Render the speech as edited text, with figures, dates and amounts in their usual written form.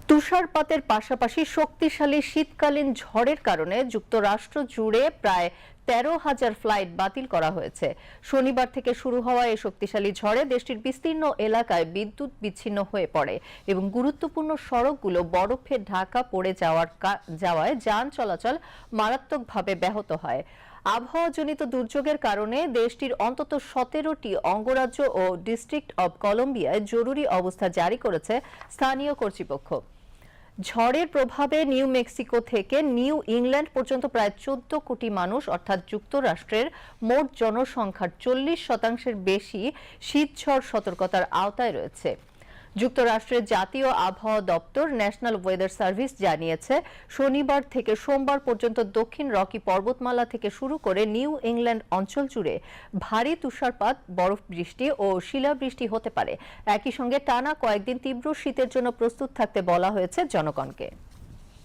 তুষারপাতের পাশাপাশি শক্তিশালী শীতকালীন ঝড়ের কারণে যুক্তরাষ্ট্র জুড়ে প্রায় ১৩,০০০ ফ্লাইট বাতিল করা হয়েছে। শনিবার থেকে শুরু হওয়া এই শক্তিশালী ঝড়ে দেশটির বিস্তীর্ণ এলাকায় বিদ্যুৎ বিচ্ছিন্ন হয়ে পড়ে এবং গুরুত্বপূর্ণ সড়কগুলো বরফে ঢাকা পড়ে যাওয়ায় যান চলাচল মারাত্মকভাবে ব্যাহত হয়। আবহাওয়াজনিত দুর্যোগের কারণে দেশটির অন্তত ১৭টি অঙ্গরাজ্য ও ডিস্ট্রিক্ট অব কলম্বিয়ায় জরুরি অবস্থা জারি করেছে স্থানীয় কর্তৃপক্ষ। ঝড়ের প্রভাবে নিউ মেক্সিকো থেকে নিউ ইংল্যান্ড পর্যন্ত প্রায় ১৪ কোটি মানুষ অর্থাৎ যুক্তরাষ্ট্রের মোট জনসংখ্যার ৪০% বেশি শীতঝড় সতর্কতার আওতায় রয়েছে। যুক্তরাষ্ট্রের জাতীয় আবহাওয়া দপ্তর ন্যাশনাল ওয়েদার সার্ভিস জানিয়েছে, শনিবার থেকে সোমবার পর্যন্ত দক্ষিণ রকি পর্বতমালা থেকে শুরু করে নিউ ইংল্যান্ড অঞ্চল জুড়ে ভারী তুষারপাত, বরফ বৃষ্টি ও শিলাবৃষ্টি হতে পারে। একই সঙ্গে টানা কয়েকদিন তীব্র শীতের জন্য প্রস্তুত থাকতে বলা হয়েছে জনগণকে।